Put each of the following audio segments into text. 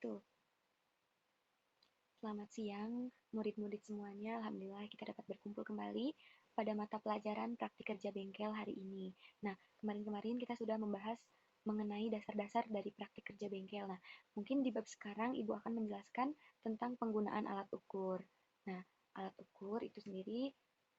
itu. Selamat siang, murid-murid semuanya. Alhamdulillah kita dapat berkumpul kembali pada mata pelajaran praktik kerja bengkel hari ini. Nah, kemarin-kemarin kita sudah membahas mengenai dasar-dasar dari praktik kerja bengkel. Nah, mungkin di bab sekarang Ibu akan menjelaskan tentang penggunaan alat ukur. Nah, alat ukur itu sendiri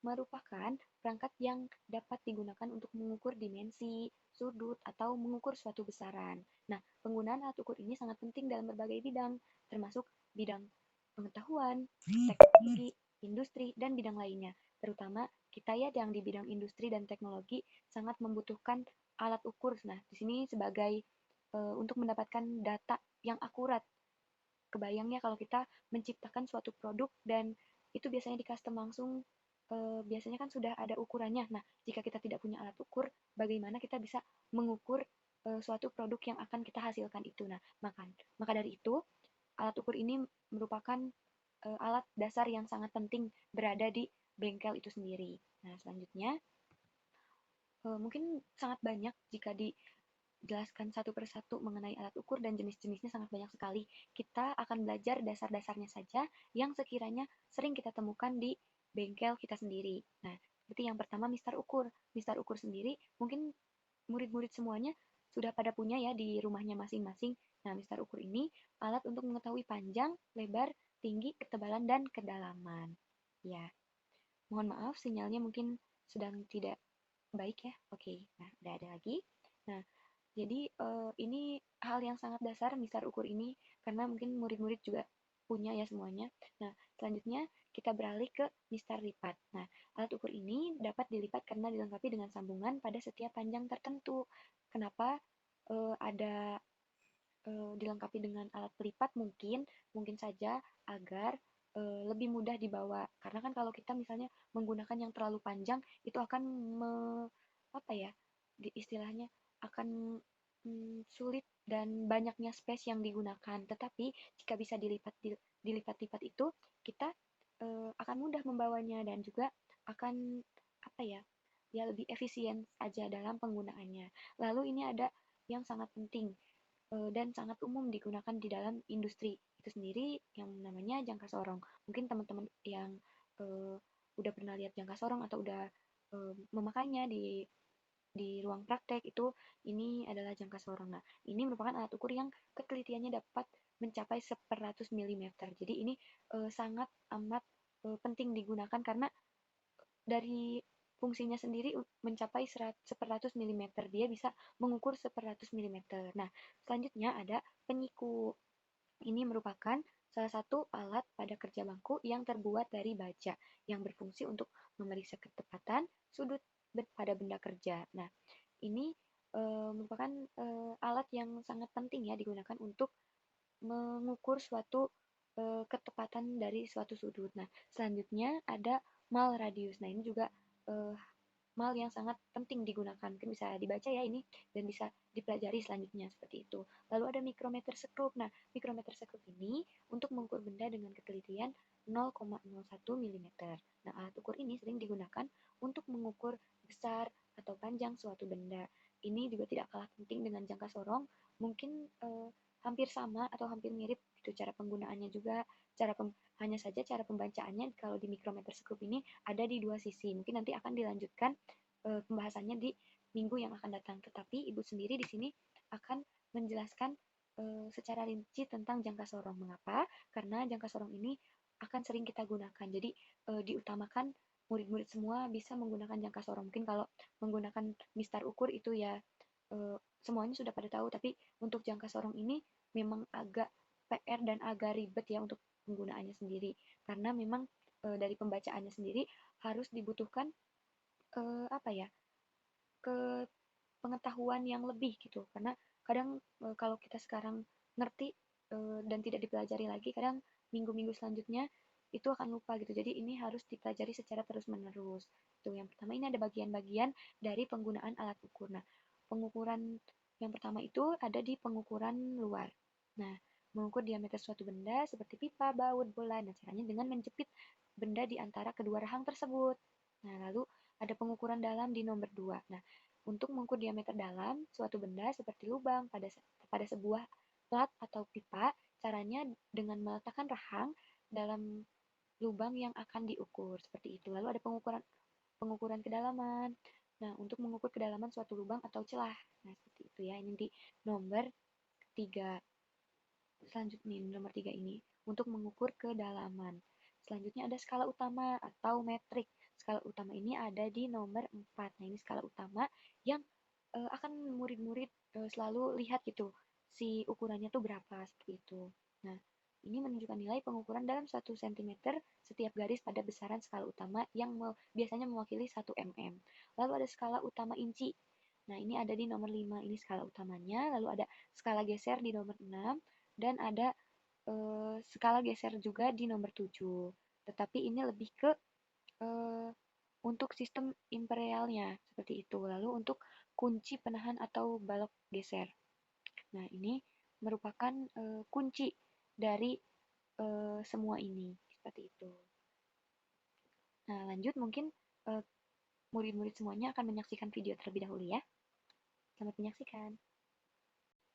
merupakan perangkat yang dapat digunakan untuk mengukur dimensi, sudut, atau mengukur suatu besaran. Nah, penggunaan alat ukur ini sangat penting dalam berbagai bidang, termasuk bidang pengetahuan, teknologi, industri, dan bidang lainnya. Terutama kita ya yang di bidang industri dan teknologi sangat membutuhkan alat ukur. Nah, di sini sebagai untuk mendapatkan data yang akurat. Kebayangnya kalau kita menciptakan suatu produk dan itu biasanya di custom langsung, biasanya kan sudah ada ukurannya. Nah, jika kita tidak punya alat ukur, bagaimana kita bisa mengukur suatu produk yang akan kita hasilkan itu. Nah, maka dari itu alat ukur ini merupakan alat dasar yang sangat penting berada di bengkel itu sendiri. Nah, selanjutnya mungkin sangat banyak jika dijelaskan satu persatu mengenai alat ukur dan jenis-jenisnya sangat banyak sekali. Kita akan belajar dasar-dasarnya saja yang sekiranya sering kita temukan di bengkel kita sendiri. Nah, seperti yang pertama mistar ukur. Mistar ukur sendiri mungkin murid-murid semuanya sudah pada punya ya di rumahnya masing-masing. Nah, mistar ukur ini alat untuk mengetahui panjang, lebar, tinggi, ketebalan, dan kedalaman. Ya, mohon maaf sinyalnya mungkin sedang tidak baik ya. Oke, nah udah ada lagi. Nah, jadi ini hal yang sangat dasar mistar ukur ini karena mungkin murid-murid juga punya ya semuanya. Nah, selanjutnya kita beralih ke mistar lipat. Nah, alat ukur ini dapat dilipat karena dilengkapi dengan sambungan pada setiap panjang tertentu. Kenapa ada dilengkapi dengan alat pelipat mungkin saja agar lebih mudah dibawa. Karena kan kalau kita misalnya menggunakan yang terlalu panjang itu akan apa ya? Istilahnya akan sulit dan banyaknya space yang digunakan. Tetapi jika bisa dilipat-lipat itu kita akan mudah membawanya dan juga akan apa ya? Ya lebih efisien aja dalam penggunaannya. Lalu ini ada yang sangat penting dan sangat umum digunakan di dalam industri itu sendiri yang namanya jangka sorong. Mungkin teman-teman yang udah pernah lihat jangka sorong atau udah memakainya di ruang praktek itu ini adalah jangka sorong. Nah, ini merupakan alat ukur yang ketelitiannya dapat mencapai 100 mm. Jadi ini sangat amat penting digunakan karena dari fungsinya sendiri mencapai 100 mm. Dia bisa mengukur 100 mm. Nah, selanjutnya ada penyiku. Ini merupakan salah satu alat pada kerja bangku yang terbuat dari baja yang berfungsi untuk memeriksa ketepatan sudut pada benda kerja. Nah, ini merupakan alat yang sangat penting ya digunakan untuk mengukur suatu ketepatan dari suatu sudut. Nah, selanjutnya ada mal radius. Nah, ini juga uh, mal yang sangat penting digunakan. Mungkin bisa dibaca ya ini dan bisa dipelajari selanjutnya seperti itu. Lalu ada mikrometer sekrup. Nah, mikrometer sekrup ini untuk mengukur benda dengan ketelitian 0,01 mm. Nah, alat ukur ini sering digunakan untuk mengukur besar atau panjang suatu benda. Ini juga tidak kalah penting dengan jangka sorong. Mungkin hampir sama atau hampir mirip gitu cara penggunaannya juga. Hanya saja cara pembacaannya kalau di mikrometer sekrup ini ada di dua sisi. Mungkin nanti akan dilanjutkan pembahasannya di minggu yang akan datang. Tetapi Ibu sendiri di sini akan menjelaskan secara rinci tentang jangka sorong. Mengapa? Karena jangka sorong ini akan sering kita gunakan. Jadi diutamakan murid-murid semua bisa menggunakan jangka sorong. Mungkin kalau menggunakan mistar ukur itu ya semuanya sudah pada tahu, tapi untuk jangka sorong ini memang agak PR dan agak ribet ya untuk penggunaannya sendiri. Karena memang dari pembacaannya sendiri harus dibutuhkan apa ya ke pengetahuan yang lebih gitu karena kadang kalau kita sekarang ngerti dan tidak dipelajari lagi kadang minggu-minggu selanjutnya itu akan lupa gitu jadi ini harus dipelajari secara terus-menerus tuh yang pertama ini ada bagian-bagian dari penggunaan alat ukur. Nah, pengukuran yang pertama itu ada di pengukuran luar. Nah, mengukur diameter suatu benda seperti pipa, baut, bola. Nah, caranya dengan menjepit benda di antara kedua rahang tersebut. Nah, lalu ada pengukuran dalam di nomor 2. Nah, untuk mengukur diameter dalam suatu benda seperti lubang pada sebuah plat atau pipa, Caranya dengan meletakkan rahang dalam lubang yang akan diukur, seperti itu. Lalu ada pengukuran pengukuran kedalaman. Nah, untuk mengukur kedalaman suatu lubang atau celah. Nah, seperti itu ya. Ini di nomor 3. Selanjutnya nomor 3 ini untuk mengukur kedalaman. Selanjutnya ada skala utama atau metrik. Skala utama ini ada di nomor 4. Nah, ini skala utama yang akan murid-murid selalu lihat gitu. Si ukurannya tuh berapa seperti itu. Nah, ini menunjukkan nilai pengukuran dalam 1 cm setiap garis pada besaran skala utama yang biasanya mewakili 1 mm. Lalu ada skala utama inci. Nah, ini ada di nomor 5. Ini skala utamanya. Lalu ada skala geser di nomor 6 dan ada skala geser juga di nomor 7. Tetapi ini lebih ke eh, untuk sistem imperialnya seperti itu. Lalu untuk kunci penahan atau balok geser. Nah, ini merupakan kunci dari semua ini seperti itu. Nah, lanjut mungkin murid-murid semuanya akan menyaksikan video terlebih dahulu ya. Selamat menyaksikan.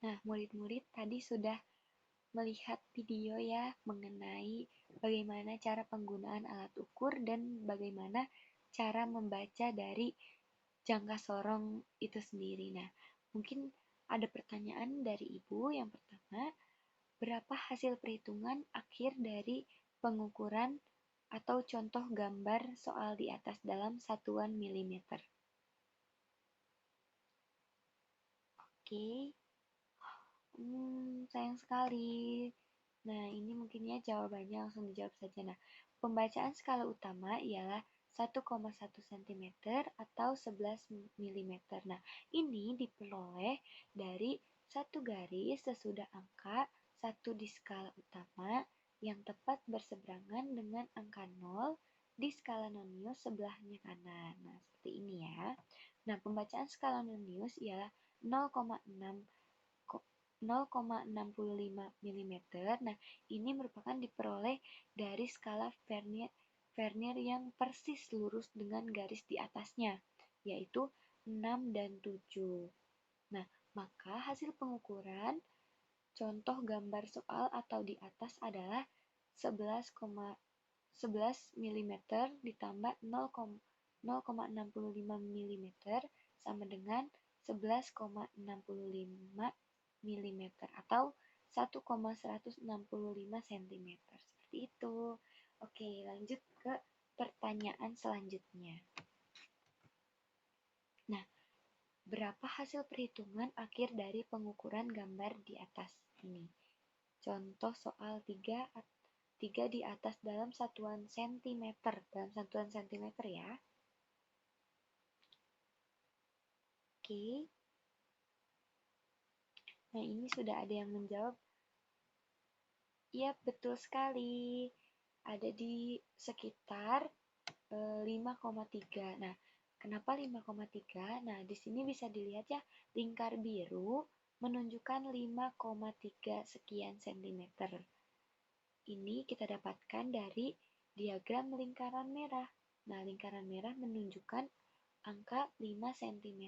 Nah, murid-murid tadi sudah melihat video ya mengenai bagaimana cara penggunaan alat ukur dan bagaimana cara membaca dari jangka sorong itu sendiri. Nah, mungkin ada pertanyaan dari Ibu. Yang pertama, berapa hasil perhitungan akhir dari pengukuran atau contoh gambar soal di atas dalam satuan milimeter? Oke. Sayang sekali. Nah, ini mungkinnya jawabannya langsung dijawab saja. Nah, pembacaan skala utama ialah 1,1 cm atau 11 mm. Nah, ini diperoleh dari satu garis sesudah angka 1 di skala utama yang tepat berseberangan dengan angka 0 di skala nonius sebelahnya kanan. Nah, seperti ini ya. Nah, pembacaan skala nonius ialah 0,6 0,65 mm. Nah, ini merupakan diperoleh dari skala Vernier yang persis lurus dengan garis di atasnya, yaitu 6 dan 7. Nah, maka hasil pengukuran contoh gambar soal atau di atas adalah 11 mm ditambah 0,65 mm sama dengan 11,65 mm atau 1,165 cm. Seperti itu. Oke, lanjut ke pertanyaan selanjutnya. Nah, berapa hasil perhitungan akhir dari pengukuran gambar di atas ini? Contoh soal 3 di atas dalam satuan sentimeter. Dalam satuan sentimeter ya. Oke. Nah, ini sudah ada yang menjawab. Iya, betul sekali. Ada di sekitar 5,3. Nah, kenapa 5,3? Nah, di sini bisa dilihat ya, lingkar biru menunjukkan 5,3 sekian sentimeter. Ini kita dapatkan dari diagram lingkaran merah. Nah, lingkaran merah menunjukkan angka 5 cm.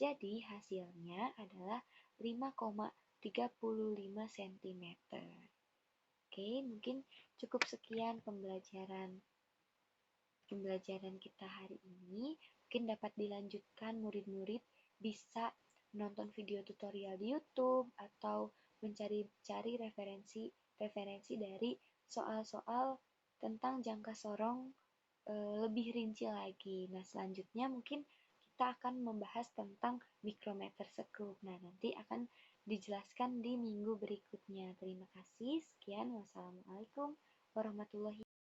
Jadi, hasilnya adalah 5,35 cm. Oke, mungkin cukup sekian pembelajaran kita hari ini. Mungkin dapat dilanjutkan murid-murid bisa menonton video tutorial di YouTube atau mencari-cari referensi dari soal-soal tentang jangka sorong lebih rinci lagi. Nah, selanjutnya mungkin kita akan membahas tentang mikrometer sekrup. Nah, nanti akan dijelaskan di minggu berikutnya. Terima kasih. Sekian. Wassalamualaikum warahmatullahi wabarakatuh.